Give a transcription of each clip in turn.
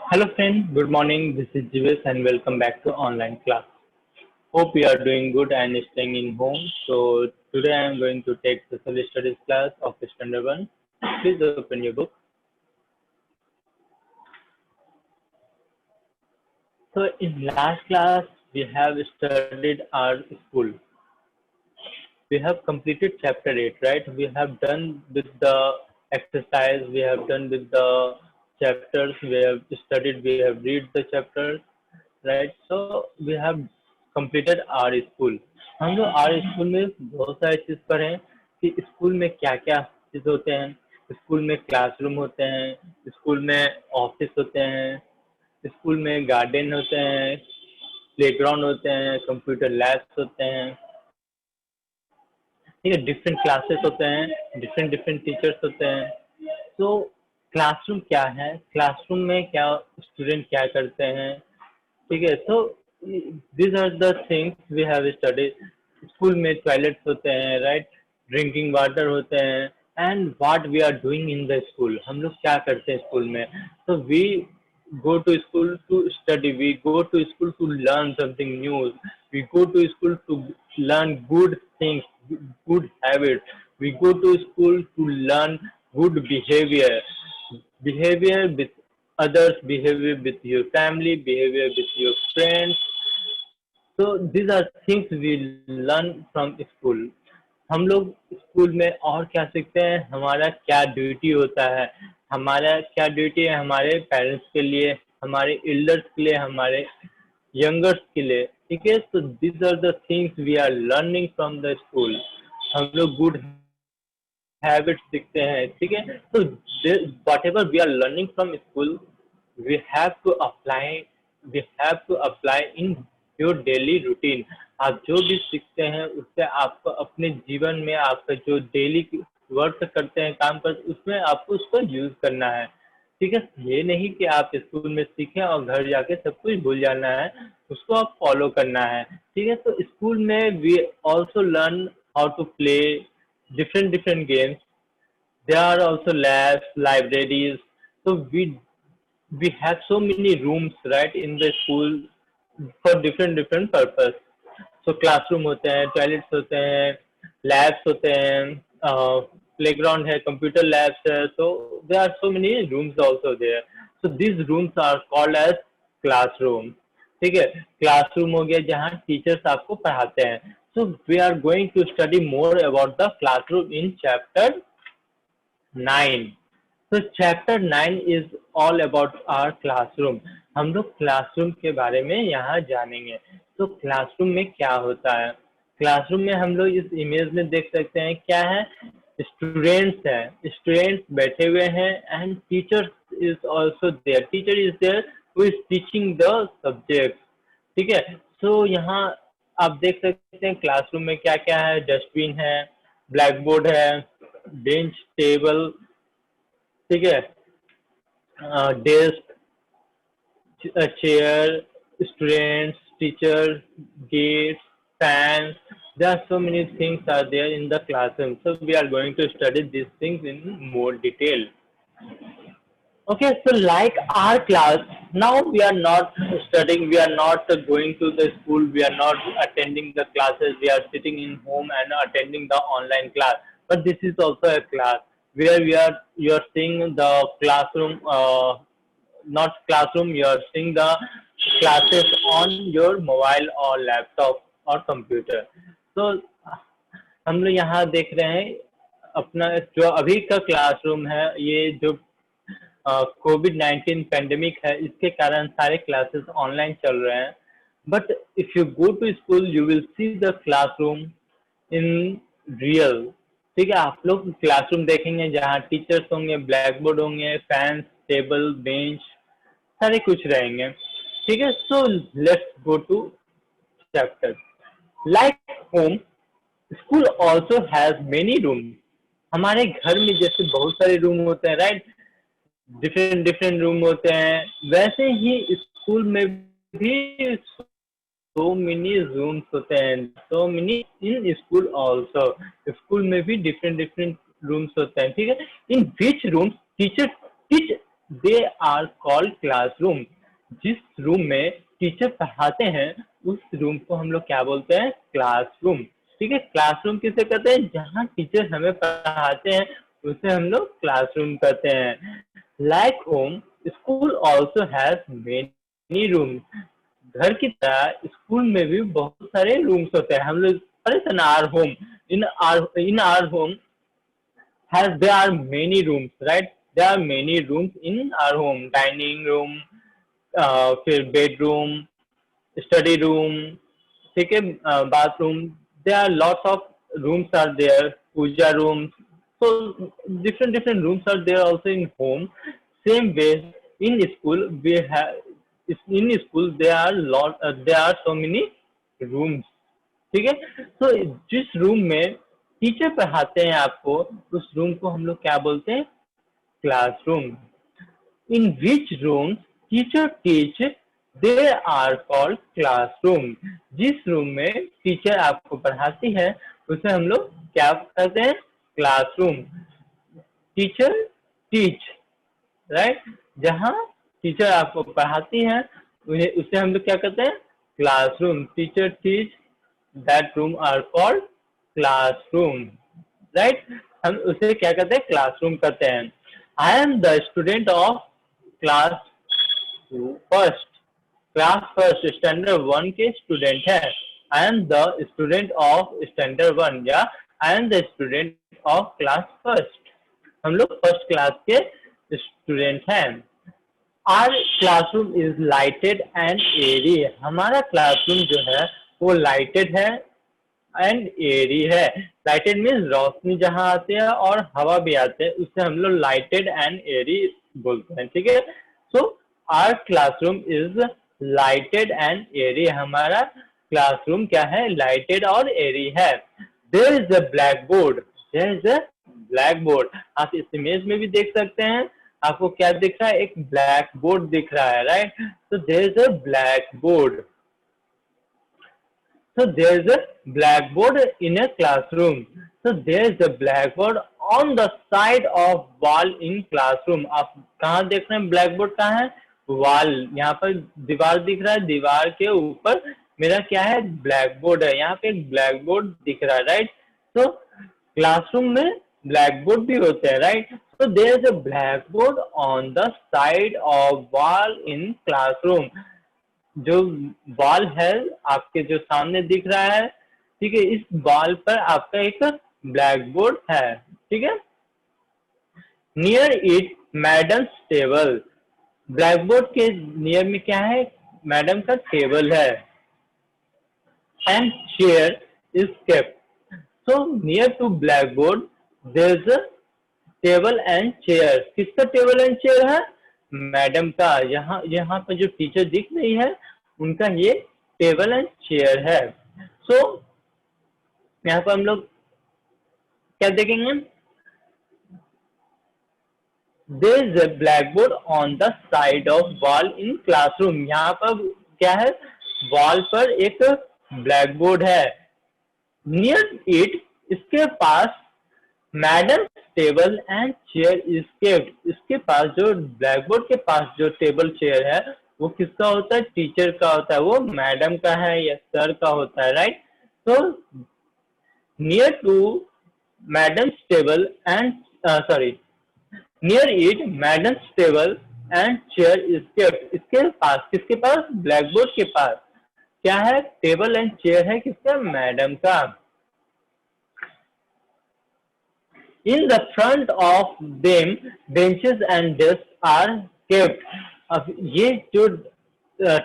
Hello friend, good morning. This is Jivesh and welcome back to online class. Hope you are doing good and staying in home. So today I am going to take social studies class of standard 1. Please open your book. So in last class we have studied our school. We have completed chapter 8, right? We have done with the exercise, we have done with the chapters, we have studied, we have read the chapters, right so we have completed our school. हम लोग our school में बहुत सारी चीज पढ़े कि school में क्या क्या चीज होते हैं। स्कूल में क्लासरूम होते हैं, स्कूल में ऑफिस होते हैं, स्कूल में गार्डन होते हैं, प्लेग्राउंड होते हैं, कंप्यूटर लैब्स होते हैं, ठीक है, डिफरेंट क्लासेस होते हैं, डिफरेंट डिफरेंट टीचर्स होते हैं। तो क्लासरूम क्या है, क्लासरूम में क्या स्टूडेंट क्या करते हैं, ठीक है। So this are the things we have studied. School में टॉयलेट्स होते हैं, राइट, ड्रिंकिंग वाटर होते हैं, and what we are doing in the school, हम लोग क्या करते हैं स्कूल में। तो we go to school to study, we go to school to learn something new, we go to school to learn good things, good habits, we go to school to learn good behavior, behavior with others, behavior with your family, behavior with your friends. So these are things we learn from school. हम लोग school में और क्या सीखते हैं, हमारा क्या duty होता है, हमारा क्या ड्यूटी है हमारे पेरेंट्स के लिए, हमारे एल्डर्स के लिए, हमारे यंगर्स के लिए, ठीक है। तो this are the things we are learning from the school. हम लोग गुड हैबिट्स सीखते हैं, ठीक है। तो whatever we are learning from school we have to apply we have to apply in your daily routine। आप जो भी सीखते हैं उससे आपको अपने जीवन में, आपका जो डेली वर्क करते हैं, काम करते, उसमें आपको उसको यूज करना है, ठीक है। ये नहीं कि आप स्कूल में सीखें और घर जाके सब कुछ भूल जाना है, उसको आप फॉलो करना है, ठीक है। तो स्कूल में we also learn how to play different different games। There are also labs, libraries। so we have so many rooms, right, in the school for different different purpose। so classroom होते हैं, toilets होते हैं, labs होते हैं, playground है, computer labs है। so there are so many rooms also there। so these rooms are called as classroom, ठीक है। क्लासरूम हो गया जहाँ टीचर्स आपको पढ़ाते हैं। so we are going to study more about the classroom in chapter 9। तो chapter 9 is all about our classroom. हम लोग क्लासरूम के बारे में यहाँ जानेंगे। तो क्लासरूम में क्या होता है, क्लासरूम में हम लोग इस इमेज में देख सकते हैं क्या है, स्टूडेंट्स हैं, स्टूडेंट्स बैठे हुए हैं, and teacher is also there, teacher is there who is teaching the subject, ठीक है। सो यहाँ आप देख सकते हैं क्लासरूम में क्या क्या है, डस्टबिन है, ब्लैक बोर्ड है, बेंच टेबल, ठीक है, desk, chair, students, teachers, gates, fans. There are so many things are there in the classroom. So we are going to study these things in more detail. Okay, so like our class, now we are not studying, we are not going to the school, we are not attending the classes, we are sitting in home and attending the online class. But this is also a class where you are seeing the classroom, not classroom, you are seeing the classes on your mobile or laptop or computer। तो हम लोग यहाँ देख रहे हैं अपना जो अभी का क्लासरूम है, ये जो कोविड-19 पेंडेमिक है, इसके कारण सारे क्लासेस ऑनलाइन चल रहे हैं। But if you go to school you will see the classroom in real, ठीक है। आप लोग क्लासरूम देखेंगे जहाँ टीचर्स होंगे, ब्लैक बोर्ड होंगे, फैंस, टेबल, बेंच, सारे कुछ रहेंगे, ठीक है। So let's go to chapter. Like home, school also has many room. हमारे घर में जैसे बहुत सारे रूम होते हैं, राइट, डिफरेंट डिफरेंट रूम होते हैं, वैसे ही स्कूल में भी सो मेनी रूम्स होते हैं, so many in school also. School में भी डिफरेंट डिफरेंट रूम्स होते हैं, ठीक है। In which rooms teacher teach they are called classroom. जिस रूम में टीचर पढ़ाते हैं उस रूम को हम लोग क्या बोलते हैं? क्लासरूम। ठीक है, क्लासरूम किसे कहते हैं? जहाँ टीचर हमें पढ़ाते हैं उसे हम लोग क्लासरूम कहते हैं। Like home, school also has many room. घर की तरह स्कूल में भी बहुत सारे रूम्स होते हैं। हम लोग इन are home, in are home has there are many rooms, right? There are many rooms in our home. Dining room, फिर बेडरूम, स्टडी रूम, ठीक है, bathroom. there are lots of rooms are there, puja rooms. So different rooms are there also in home. Same way in school we have, in school there are so many rooms। ठीक है, तो जिस room में teacher पढ़ाते हैं आपको उस room को हम लोग क्या बोलते हैं? Classroom. In which room teacher teach they are called classroom. जिस रूम में टीचर आपको पढ़ाती है उसे हम लोग क्या कहते हैं? क्लासरूम। टीचर टीच, राइट, जहाँ टीचर आपको पढ़ाती है उसे हम लोग क्या कहते हैं? Classroom. Teacher teach, that room are called classroom, right. हम उसे क्या कहते हैं? क्लासरूम कहते हैं। I am the student of class first. Class first standard 1 के स्टूडेंट है। I am the student of standard 1 या I am the student of class first. हम लोग फर्स्ट क्लास के स्टूडेंट हैं। Our classroom is lighted and airy. हमारा classroom जो है वो लाइटेड है एंड एरी है। लाइटेड मीन्स रोशनी जहां आती है और हवा भी आते हैं, उससे हम लोग लाइटेड एंड एरी बोलते हैं। ठीक है, so our classroom is lighted and airy. हमारा क्लासरूम क्या है? लाइटेड और एरी है। There is a black board. There is a black board. आप इस इमेज में भी देख सकते हैं। आपको क्या दिख रहा है? एक ब्लैक बोर्ड दिख रहा है, राइट। तो there is a black board. So there is a blackboard in a classroom. So there is a blackboard on the side of wall in classroom. आप कहाँ देख रहे हैं? ब्लैकबोर्ड कहाँ है? वॉल। यहाँ पर दीवार दिख रहा है, दीवार के ऊपर मेरा क्या है? ब्लैकबोर्ड है। यहाँ पे एक ब्लैकबोर्ड दिख रहा है, राइट। तो क्लासरूम में ब्लैकबोर्ड भी होते हैं, right. So there is a blackboard on the side of wall in classroom. जो वॉल है आपके जो सामने दिख रहा है, ठीक है, इस वॉल पर आपका एक ब्लैक बोर्ड है। ठीक है, near it madam's table. Black board के नियर में क्या है? मैडम का टेबल है। And chair is kept. So near to black board there is a table and chair. किसका टेबल एंड चेयर है? मैडम का। यहाँ पर जो टीचर दिख रही है उनका ये टेबल एंड चेयर है। सो यहाँ पर हम लोग क्या देखेंगे? There is a black board on the side of wall in classroom. यहाँ पर क्या है? वॉल पर एक ब्लैक बोर्ड है। नियर इट, इसके पास, madam table and chair is kept. इसके पास जो ब्लैक बोर्ड के पास जो टेबल चेयर है वो किसका होता है? टीचर का होता है। वो मैडम का है या सर का होता है, राइट। तो near to madam's table and sorry near it madam's table and chair is kept. इसके पास, किसके पास? ब्लैक बोर्ड के पास क्या है? टेबल एंड चेयर है। किसका? मैडम का। In the front of them, benches and desks are kept. अब ये जो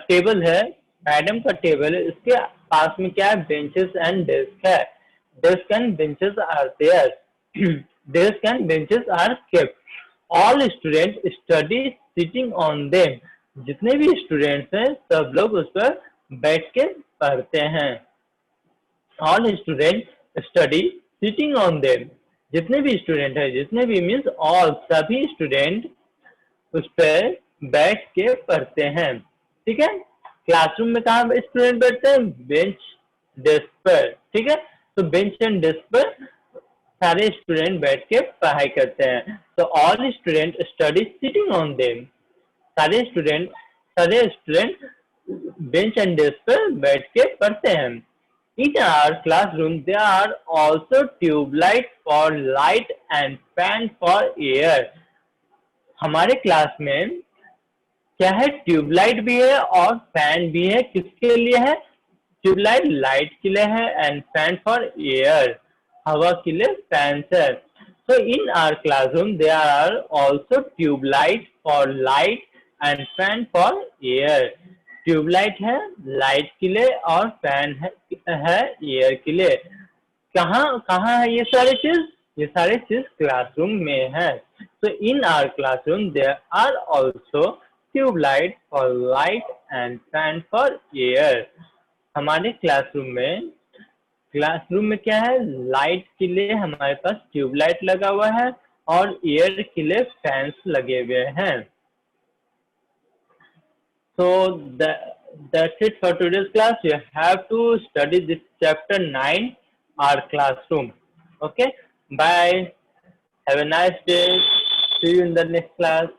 टेबल है, मैडम का टेबल है, इसके पास में क्या है? बेंचेस एंड डेस्क है। Desk and benches are there. Desk and benches are kept. All student study sitting on them. जितने भी स्टूडेंट्स हैं सब लोग उस पर बैठ के पढ़ते हैं। All student study sitting on them. जितने भी स्टूडेंट है, जितने भी मीन्स ऑल, सभी स्टूडेंट उस पर बैठ के पढ़ते हैं। ठीक है, क्लासरूम में कहाँ स्टूडेंट बैठते हैं? बेंच डेस्क पर। ठीक है, तो बेंच एंड डेस्क पर सारे स्टूडेंट बैठ के पढ़ाई करते हैं। तो all student study sitting on them. सारे स्टूडेंट बेंच एंड डेस्क पर बैठ के पढ़ते हैं। In our classroom there are also tubelight for light and fan for air. हमारे क्लास में क्या है, ट्यूबलाइट भी है और फैन भी है। किसके लिए है? ट्यूबलाइट लाइट के लिए है एंड फैन फॉर एयर, हवा के लिए फैन है। So in our classroom there are also tube light for light and fan for air. Tubelight है लाइट के लिए और फैन है एयर के लिए। कहाँ कहाँ है ये सारी चीज? ये सारी चीज क्लासरूम में है। So in our classroom there are also tube light for light and fan for air. हमारे क्लासरूम में क्या है, लाइट के लिए हमारे पास ट्यूबलाइट लगा हुआ है और एयर के लिए फैंस लगे हुए हैं। So that's it for today's class. You have to study this chapter 9, our classroom. Okay, bye. Have a nice day. See you in the next class.